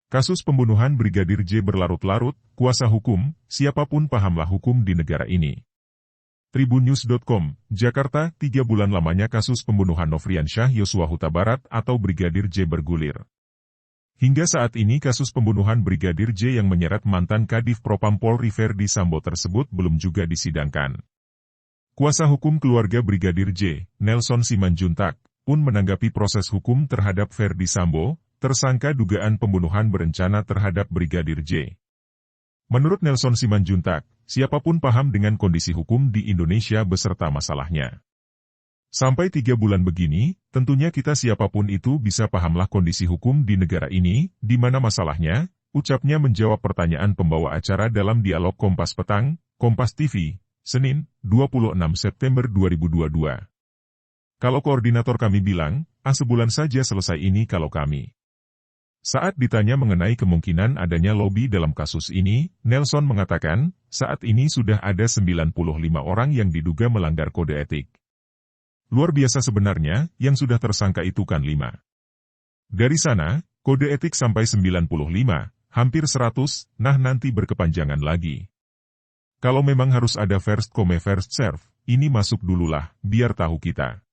Kasus pembunuhan Brigadir J berlarut-larut, kuasa hukum, siapapun pahamlah hukum di negara ini. Tribunnews.com, Jakarta, 3 bulan lamanya kasus pembunuhan Nofriansyah Yosua Huta Barat atau Brigadir J bergulir. Hingga saat ini kasus pembunuhan Brigadir J yang menyeret mantan Kadif Propam Polri Ferdy Sambo tersebut belum juga disidangkan. Kuasa hukum keluarga Brigadir J, Nelson Simanjuntak, pun menanggapi proses hukum terhadap Ferdy Sambo, tersangka dugaan pembunuhan berencana terhadap Brigadir J. Menurut Nelson Simanjuntak, siapapun paham dengan kondisi hukum di Indonesia beserta masalahnya. Sampai 3 bulan begini, tentunya kita siapapun itu bisa pahamlah kondisi hukum di negara ini, di mana masalahnya, ucapnya menjawab pertanyaan pembawa acara dalam dialog Kompas Petang, Kompas TV, Senin, 26 September 2022. Kalau koordinator kami bilang, sebulan saja selesai ini kalau kami. Saat ditanya mengenai kemungkinan adanya lobi dalam kasus ini, Nelson mengatakan, saat ini sudah ada 95 orang yang diduga melanggar kode etik. Luar biasa sebenarnya, yang sudah tersangka itu kan 5. Dari sana, kode etik sampai 95, hampir 100, nah nanti berkepanjangan lagi. Kalau memang harus ada first come first serve, ini masuk dululah, biar tahu kita.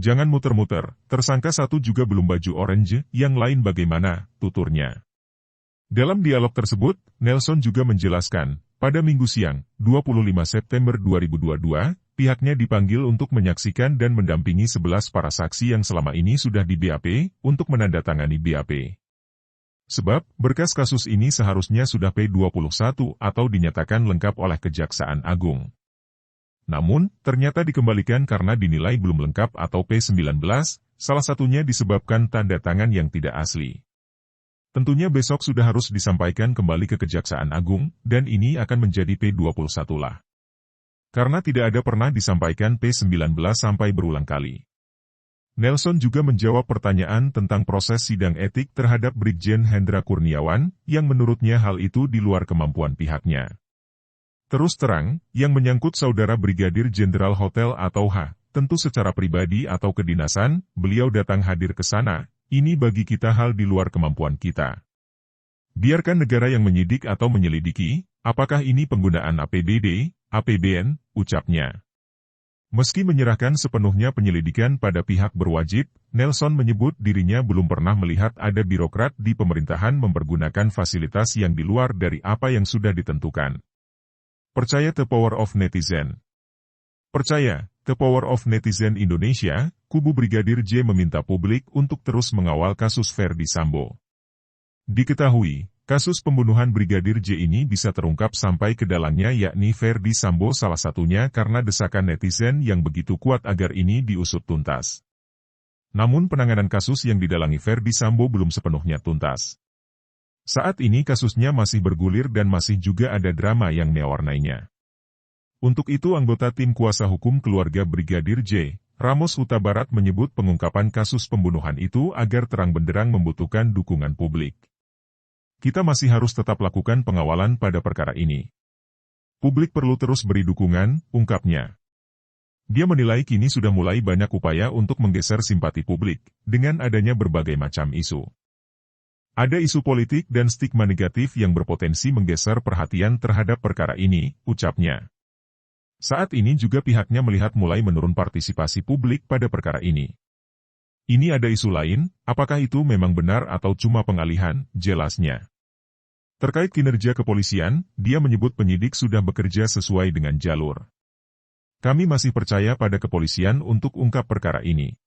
Jangan muter-muter, tersangka satu juga belum baju orange, yang lain bagaimana, tuturnya. Dalam dialog tersebut, Nelson juga menjelaskan, pada Minggu siang, 25 September 2022, pihaknya dipanggil untuk menyaksikan dan mendampingi 11 para saksi yang selama ini sudah di BAP, untuk menandatangani BAP. Sebab, berkas kasus ini seharusnya sudah P21 atau dinyatakan lengkap oleh Kejaksaan Agung. Namun, ternyata dikembalikan karena dinilai belum lengkap atau P19, salah satunya disebabkan tanda tangan yang tidak asli. Tentunya besok sudah harus disampaikan kembali ke Kejaksaan Agung, dan ini akan menjadi P21 lah. Karena tidak ada pernah disampaikan P19 sampai berulang kali. Nelson juga menjawab pertanyaan tentang proses sidang etik terhadap Brigjen Hendra Kurniawan, yang menurutnya hal itu di luar kemampuan pihaknya. Terus terang, yang menyangkut Saudara Brigadir Jenderal Hotel atau H, tentu secara pribadi atau kedinasan, beliau datang hadir ke sana, ini bagi kita hal di luar kemampuan kita. Biarkan negara yang menyidik atau menyelidiki, apakah ini penggunaan APBD, APBN, ucapnya. Meski menyerahkan sepenuhnya penyelidikan pada pihak berwajib, Nelson menyebut dirinya belum pernah melihat ada birokrat di pemerintahan mempergunakan fasilitas yang di luar dari apa yang sudah ditentukan. Percaya the power of netizen. Percaya, the power of netizen Indonesia, kubu Brigadir J meminta publik untuk terus mengawal kasus Ferdy Sambo. Diketahui, kasus pembunuhan Brigadir J ini bisa terungkap sampai ke dalangnya yakni Ferdy Sambo salah satunya karena desakan netizen yang begitu kuat agar ini diusut tuntas. Namun penanganan kasus yang didalangi Ferdy Sambo belum sepenuhnya tuntas. Saat ini kasusnya masih bergulir dan masih juga ada drama yang mewarnainya. Untuk itu anggota tim kuasa hukum keluarga Brigadir J, Ramos Huta Barat menyebut pengungkapan kasus pembunuhan itu agar terang benderang membutuhkan dukungan publik. Kita masih harus tetap lakukan pengawalan pada perkara ini. Publik perlu terus beri dukungan, ungkapnya. Dia menilai kini sudah mulai banyak upaya untuk menggeser simpati publik, dengan adanya berbagai macam isu. Ada isu politik dan stigma negatif yang berpotensi menggeser perhatian terhadap perkara ini, ucapnya. Saat ini juga pihaknya melihat mulai menurun partisipasi publik pada perkara ini. Ini ada isu lain, apakah itu memang benar atau cuma pengalihan, jelasnya. Terkait kinerja kepolisian, dia menyebut penyidik sudah bekerja sesuai dengan jalur. Kami masih percaya pada kepolisian untuk ungkap perkara ini.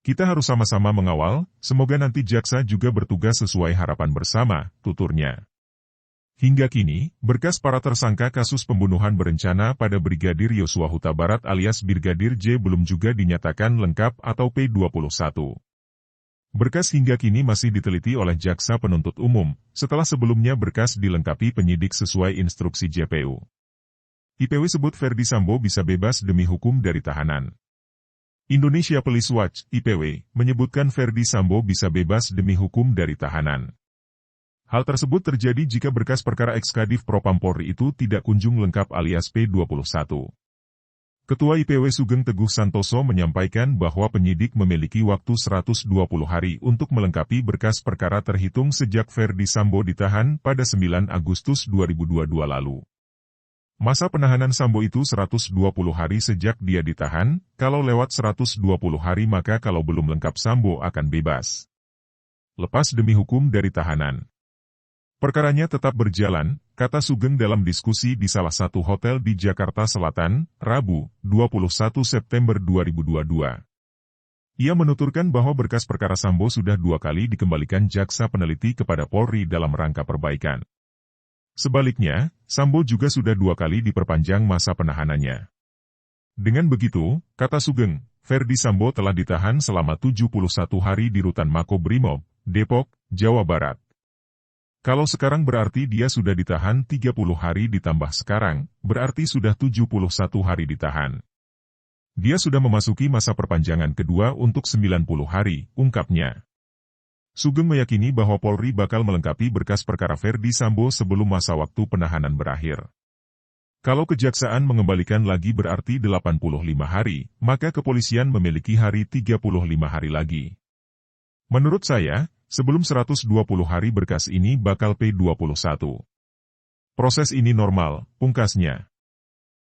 Kita harus sama-sama mengawal, semoga nanti jaksa juga bertugas sesuai harapan bersama, tuturnya. Hingga kini, berkas para tersangka kasus pembunuhan berencana pada Brigadir Yosua Huta Barat alias Brigadir J belum juga dinyatakan lengkap atau P21. Berkas hingga kini masih diteliti oleh jaksa penuntut umum, setelah sebelumnya berkas dilengkapi penyidik sesuai instruksi JPU. IPW sebut Ferdy Sambo bisa bebas demi hukum dari tahanan. Indonesia Police Watch, IPW, menyebutkan Ferdy Sambo bisa bebas demi hukum dari tahanan. Hal tersebut terjadi jika berkas perkara ex-Kadif Propam Polri itu tidak kunjung lengkap alias P21. Ketua IPW Sugeng Teguh Santoso menyampaikan bahwa penyidik memiliki waktu 120 hari untuk melengkapi berkas perkara terhitung sejak Ferdy Sambo ditahan pada 9 Agustus 2022 lalu. Masa penahanan Sambo itu 120 hari sejak dia ditahan, kalau lewat 120 hari maka kalau belum lengkap Sambo akan bebas. Lepas demi hukum dari tahanan. Perkaranya tetap berjalan, kata Sugeng dalam diskusi di salah satu hotel di Jakarta Selatan, Rabu, 21 September 2022. Ia menuturkan bahwa berkas perkara Sambo sudah 2 kali dikembalikan jaksa peneliti kepada Polri dalam rangka perbaikan. Sebaliknya, Sambo juga sudah 2 kali diperpanjang masa penahanannya. Dengan begitu, kata Sugeng, Ferdy Sambo telah ditahan selama 71 hari di Rutan Makobrimob, Depok, Jawa Barat. Kalau sekarang berarti dia sudah ditahan 30 hari ditambah sekarang, berarti sudah 71 hari ditahan. Dia sudah memasuki masa perpanjangan kedua untuk 90 hari, ungkapnya. Sugeng meyakini bahwa Polri bakal melengkapi berkas perkara Ferdy Sambo sebelum masa waktu penahanan berakhir. Kalau kejaksaan mengembalikan lagi berarti 85 hari, maka kepolisian memiliki hari 35 hari lagi. Menurut saya, sebelum 120 hari berkas ini bakal P21. Proses ini normal, pungkasnya.